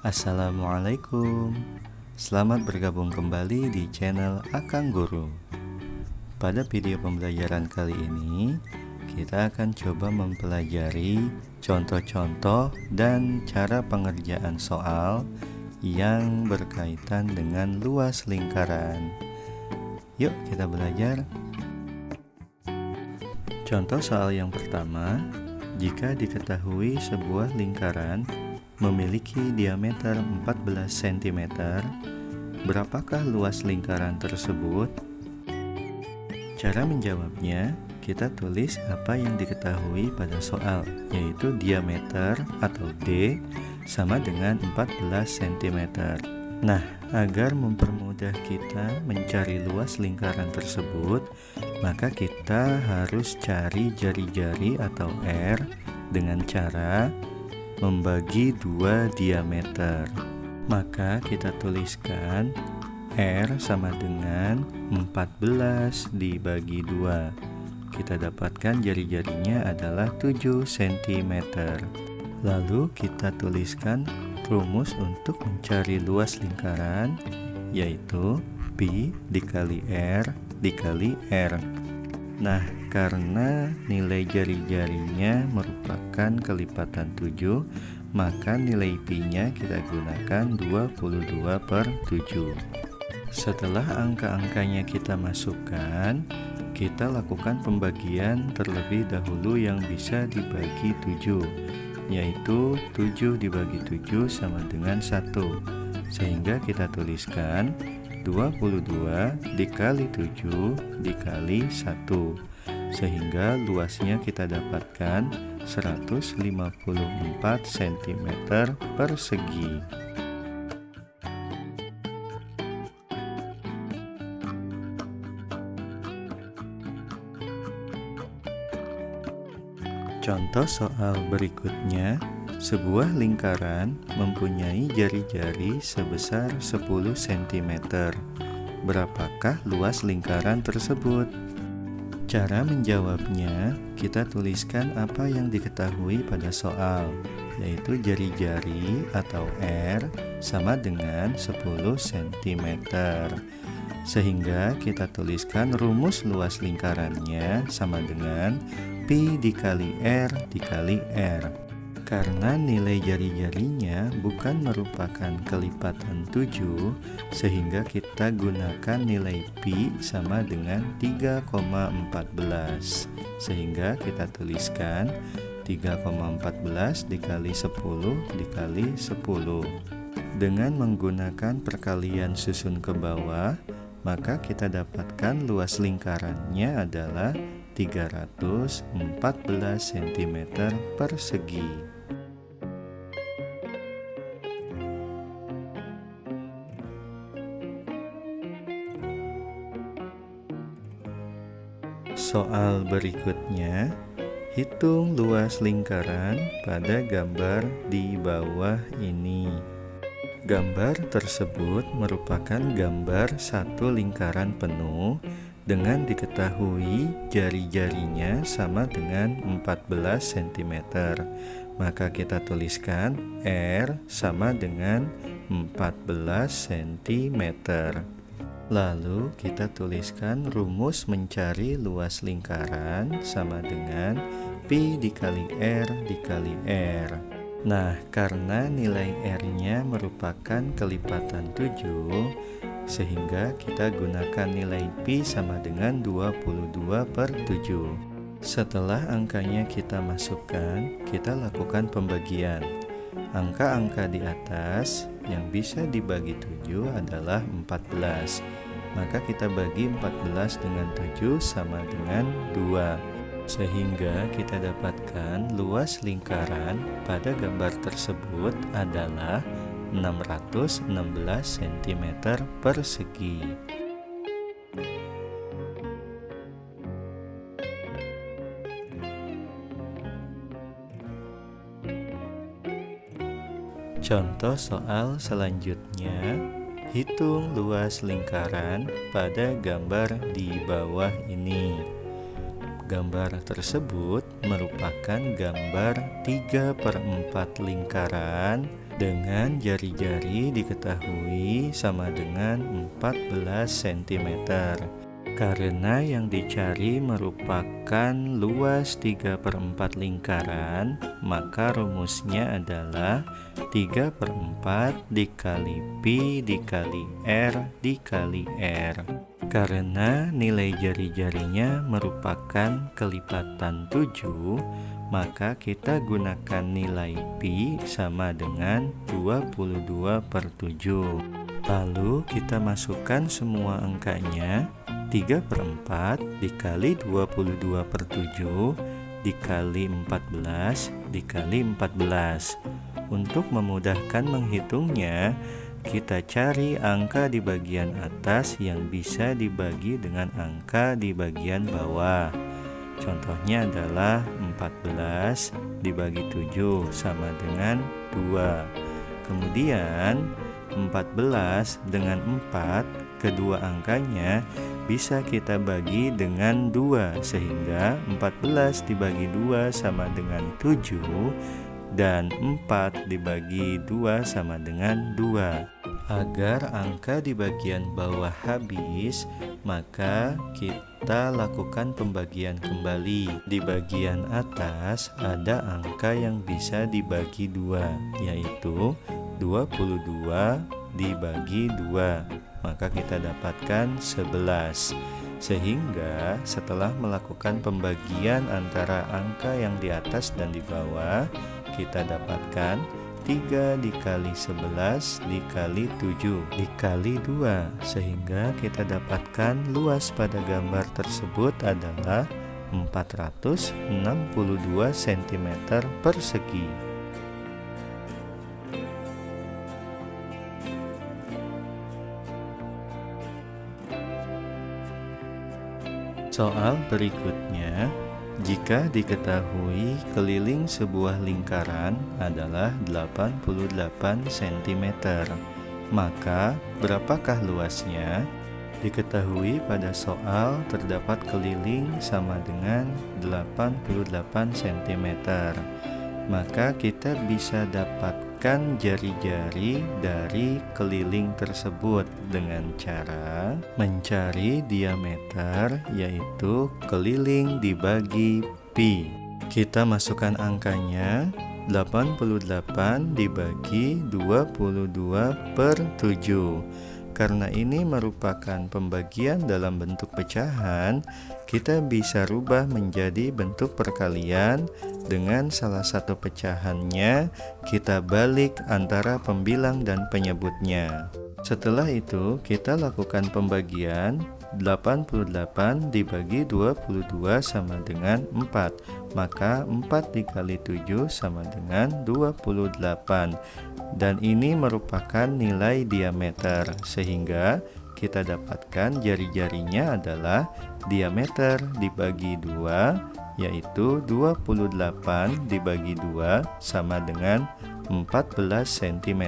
Assalamualaikum. Selamat bergabung kembali di channel Akang Guru. Pada video pembelajaran kali ini, kita akan coba mempelajari contoh-contoh dan cara pengerjaan soal yang berkaitan dengan luas lingkaran. Yuk kita belajar. Contoh soal yang pertama, jika diketahui sebuah lingkaran memiliki diameter 14 cm, berapakah luas lingkaran tersebut? Cara menjawabnya, kita tulis apa yang diketahui pada soal, yaitu diameter atau D sama dengan 14 cm. Nah, agar mempermudah kita mencari luas lingkaran tersebut, maka kita harus cari jari-jari atau R dengan cara membagi 2 diameter. Maka kita tuliskan R sama dengan 14 dibagi 2. Kita dapatkan jari-jarinya adalah 7 cm. Lalu kita tuliskan rumus untuk mencari luas lingkaran, yaitu Pi dikali R dikali R. Nah, karena nilai jari-jarinya merupakan kelipatan 7, maka nilai Pi-nya kita gunakan 22/7. Setelah angka-angkanya kita masukkan, kita lakukan pembagian terlebih dahulu yang bisa dibagi 7, yaitu 7 dibagi 7 sama dengan 1. Sehingga kita tuliskan 22 dikali 7 dikali 1, sehingga luasnya kita dapatkan 154 cm persegi. Contoh soal berikutnya, sebuah lingkaran mempunyai jari-jari sebesar 10 cm. Berapakah luas lingkaran tersebut? Cara menjawabnya, kita tuliskan apa yang diketahui pada soal, yaitu jari-jari atau R sama dengan 10 cm. Sehingga kita tuliskan rumus luas lingkarannya sama dengan Pi dikali R dikali R. Karena nilai jari-jarinya bukan merupakan kelipatan 7, sehingga kita gunakan nilai Pi sama dengan 3,14. Sehingga kita tuliskan 3,14 dikali 10 dikali 10. Dengan menggunakan perkalian susun ke bawah, maka kita dapatkan luas lingkarannya adalah 314 cm persegi. Soal berikutnya, hitung luas lingkaran pada gambar di bawah ini. Gambar tersebut merupakan gambar satu lingkaran penuh dengan diketahui jari-jarinya sama dengan 14 cm. Maka kita tuliskan R sama dengan 14 cm. Lalu kita tuliskan rumus mencari luas lingkaran sama dengan Pi dikali R dikali R. Nah, karena nilai R-nya merupakan kelipatan 7, sehingga kita gunakan nilai Pi sama dengan 22/7. Setelah angkanya kita masukkan, kita lakukan pembagian. Angka-angka di atas yang bisa dibagi 7 adalah 14. Maka kita bagi 14 dengan 7 sama dengan 2. Sehingga kita dapatkan luas lingkaran pada gambar tersebut adalah 616 cm persegi. Contoh soal selanjutnya, hitung luas lingkaran pada gambar di bawah ini. Gambar tersebut merupakan gambar 3/4 lingkaran Dengan jari-jari diketahui sama dengan 14 cm. Karena yang dicari merupakan luas 3/4 lingkaran, maka rumusnya adalah 3/4 dikali pi dikali r dikali r. Karena nilai jari-jarinya merupakan kelipatan 7, maka kita gunakan nilai pi sama dengan 22/7. Lalu kita masukkan semua angkanya. 3/4 dikali 22/7 dikali 14 dikali 14. Untuk memudahkan menghitungnya, kita cari angka di bagian atas yang bisa dibagi dengan angka di bagian bawah. Contohnya adalah 14 dibagi 7 sama dengan 2. Kemudian 14 dengan 4, kedua angkanya bisa kita bagi dengan 2, sehingga 14 dibagi 2 sama dengan 7 dan 4 dibagi 2 sama dengan 2. Agar angka di bagian bawah habis, maka kita lakukan pembagian kembali. Di bagian atas ada angka yang bisa dibagi 2, yaitu 22 dibagi 2. Maka kita dapatkan 11. Sehingga setelah melakukan pembagian antara angka yang di atas dan di bawah, kita dapatkan 3 dikali 11 dikali 7 dikali 2, sehingga kita dapatkan luas pada gambar tersebut adalah 462 cm persegi. Soal berikutnya, jika diketahui keliling sebuah lingkaran adalah 88 cm, maka berapakah luasnya? Diketahui pada soal terdapat keliling sama dengan 88 cm. Maka kita bisa dapatkan jari-jari dari keliling tersebut dengan cara mencari diameter, yaitu keliling dibagi pi. Kita masukkan angkanya, 88 dibagi 22/7. Karena ini merupakan pembagian dalam bentuk pecahan, kita bisa rubah menjadi bentuk perkalian. Dengan salah satu pecahannya, kita balik antara pembilang dan penyebutnya. Setelah itu, kita lakukan pembagian. 88 dibagi 22 sama dengan 4. Maka 4 dikali 7 sama dengan 28. Dan ini merupakan nilai diameter, sehingga kita dapatkan jari-jarinya adalah diameter dibagi 2, yaitu 28 dibagi 2 sama dengan 14 cm.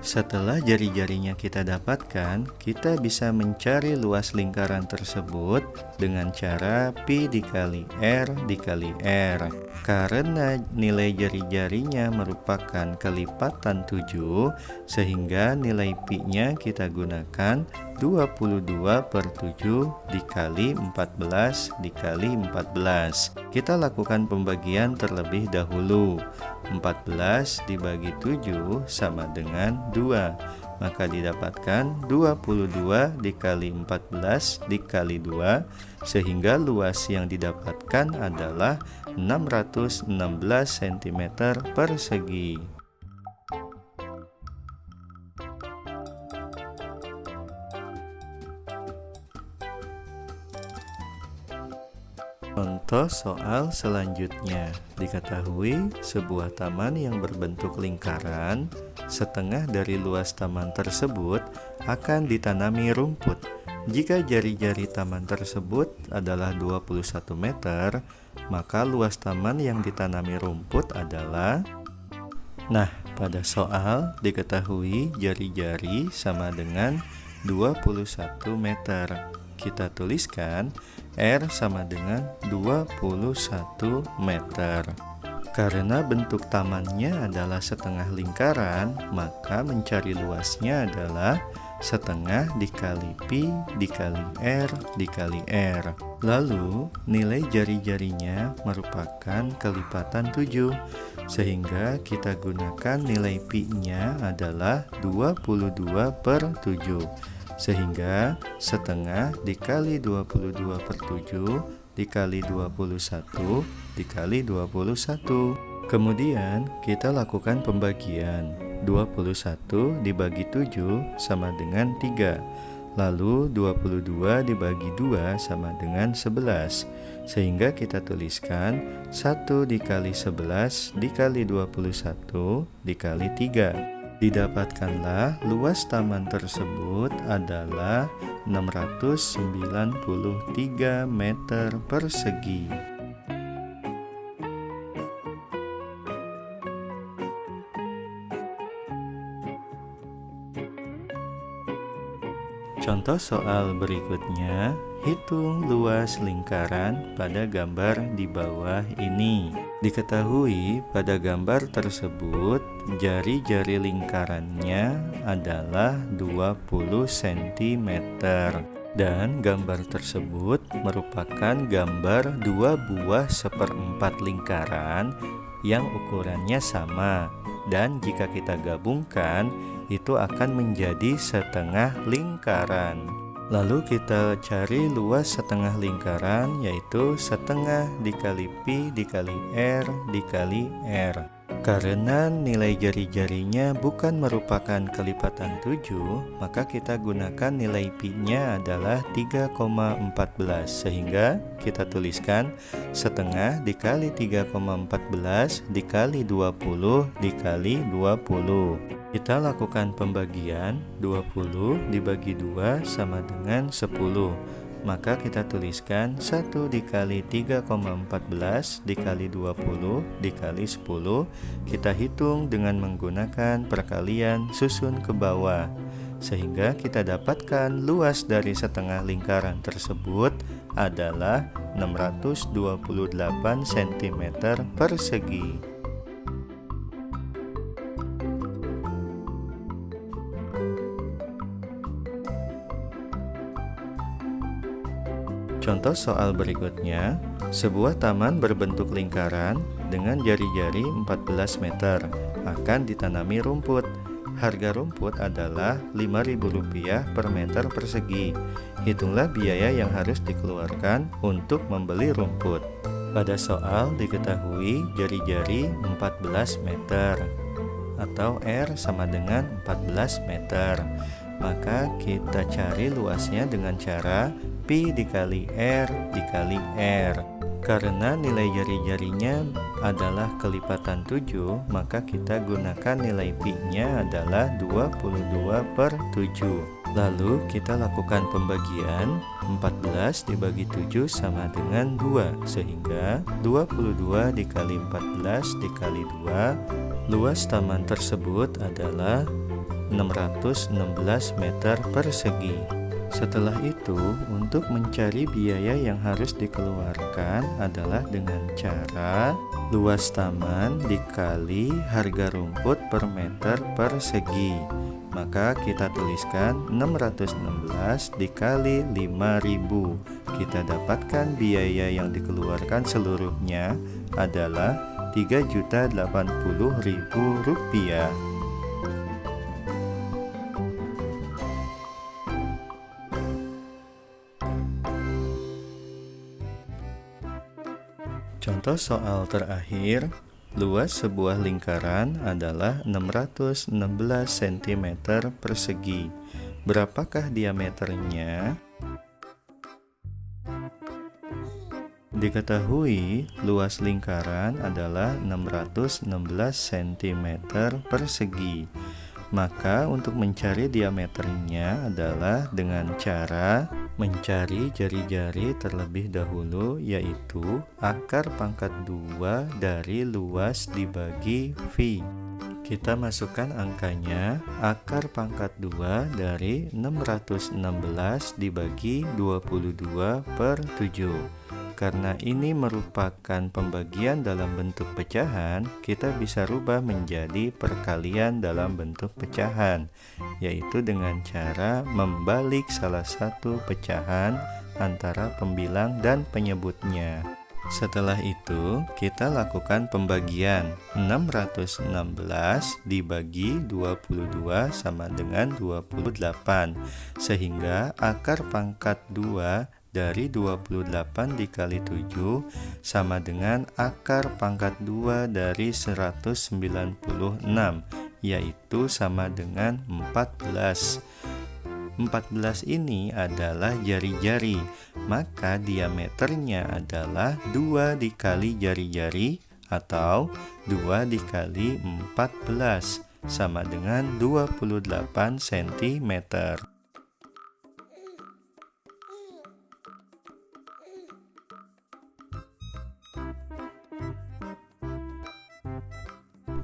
Setelah jari-jarinya kita dapatkan, kita bisa mencari luas lingkaran tersebut dengan cara pi dikali r dikali r. Karena nilai jari-jarinya merupakan kelipatan 7, sehingga nilai pi-nya kita gunakan 22/7 dikali 14 dikali 14. Kita lakukan pembagian terlebih dahulu. 14 dibagi 7 sama dengan 2. Maka didapatkan 22 dikali 14 dikali 2, sehingga luas yang didapatkan adalah 616 cm persegi. Contoh soal selanjutnya, diketahui sebuah taman yang berbentuk lingkaran, setengah dari luas taman tersebut akan ditanami rumput. Jika jari-jari taman tersebut adalah 21 meter, maka luas taman yang ditanami rumput adalah... Nah, pada soal diketahui jari-jari sama dengan 21 meter. Kita tuliskan R sama dengan 21 meter. Karena bentuk tamannya adalah setengah lingkaran, maka mencari luasnya adalah setengah dikali pi dikali r dikali r. Lalu nilai jari-jarinya merupakan kelipatan 7, sehingga kita gunakan nilai pi-nya adalah 22/7, sehingga setengah dikali 22/7 dikali 21 dikali 21. Kemudian kita lakukan pembagian. 21 dibagi 7 sama dengan 3. Lalu 22 dibagi 2 sama dengan 11. Sehingga kita tuliskan 1 dikali 11 dikali 21 dikali 3. Didapatkanlah luas taman tersebut adalah 693 meter persegi. Contoh soal berikutnya, hitung luas lingkaran pada gambar di bawah ini. Diketahui pada gambar tersebut, jari-jari lingkarannya adalah 20 cm. Dan gambar tersebut merupakan gambar dua buah 1/4 lingkaran yang ukurannya sama. Dan jika kita gabungkan, itu akan menjadi setengah lingkaran. Lalu kita cari luas setengah lingkaran, yaitu setengah dikali pi dikali r dikali r. Karena nilai jari-jarinya bukan merupakan kelipatan 7, maka kita gunakan nilai pi-nya adalah 3,14, sehingga kita tuliskan setengah dikali 3,14 dikali 20 dikali 20. Kita lakukan pembagian. 20 dibagi 2 sama dengan 10. Maka kita tuliskan 1 dikali 3,14 dikali 20 dikali 10. Kita hitung dengan menggunakan perkalian susun ke bawah, sehingga kita dapatkan luas dari setengah lingkaran tersebut adalah 628 cm persegi. Contoh soal berikutnya, sebuah taman berbentuk lingkaran dengan jari-jari 14 meter akan ditanami rumput. Harga rumput adalah Rp5.000 per meter persegi. Hitunglah biaya yang harus dikeluarkan untuk membeli rumput. Pada soal diketahui jari-jari 14 meter atau R sama dengan 14 meter. Maka kita cari luasnya dengan cara pi dikali r dikali r. Karena nilai jari-jarinya adalah kelipatan 7, maka kita gunakan nilai pi-nya adalah 22/7. Lalu kita lakukan pembagian. 14 dibagi 7 sama dengan 2, sehingga 22 dikali 14 dikali 2. Luas taman tersebut adalah 616 meter persegi. Setelah itu, untuk mencari biaya yang harus dikeluarkan adalah dengan cara luas taman dikali harga rumput per meter persegi. Maka kita tuliskan 616 dikali 5.000. Kita dapatkan biaya yang dikeluarkan seluruhnya adalah Rp3.080.000. Contoh soal terakhir, luas sebuah lingkaran adalah 616 cm persegi. Berapakah diameternya? Diketahui luas lingkaran adalah 616 cm persegi. Maka untuk mencari diameternya adalah dengan cara mencari jari-jari terlebih dahulu, yaitu akar pangkat 2 dari luas dibagi V. Kita masukkan angkanya. Akar pangkat 2 dari 616 dibagi 22/7. Karena ini merupakan pembagian dalam bentuk pecahan, kita bisa rubah menjadi perkalian dalam bentuk pecahan, yaitu dengan cara membalik salah satu pecahan antara pembilang dan penyebutnya. Setelah itu, kita lakukan pembagian. 616 dibagi 22 sama dengan 28, sehingga akar pangkat 2 dari 28 dikali 7 sama dengan akar pangkat 2 dari 196, yaitu sama dengan 14. 14 ini adalah jari-jari, maka diameternya adalah 2 dikali jari-jari atau 2 dikali 14 sama dengan 28 cm.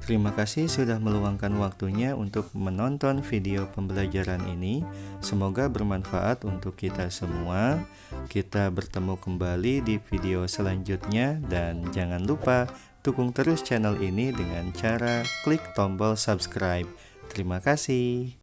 Terima kasih sudah meluangkan waktunya untuk menonton video pembelajaran ini. Semoga bermanfaat untuk kita semua. Kita bertemu kembali di video selanjutnya dan jangan lupa dukung terus channel ini dengan cara klik tombol subscribe. Terima kasih.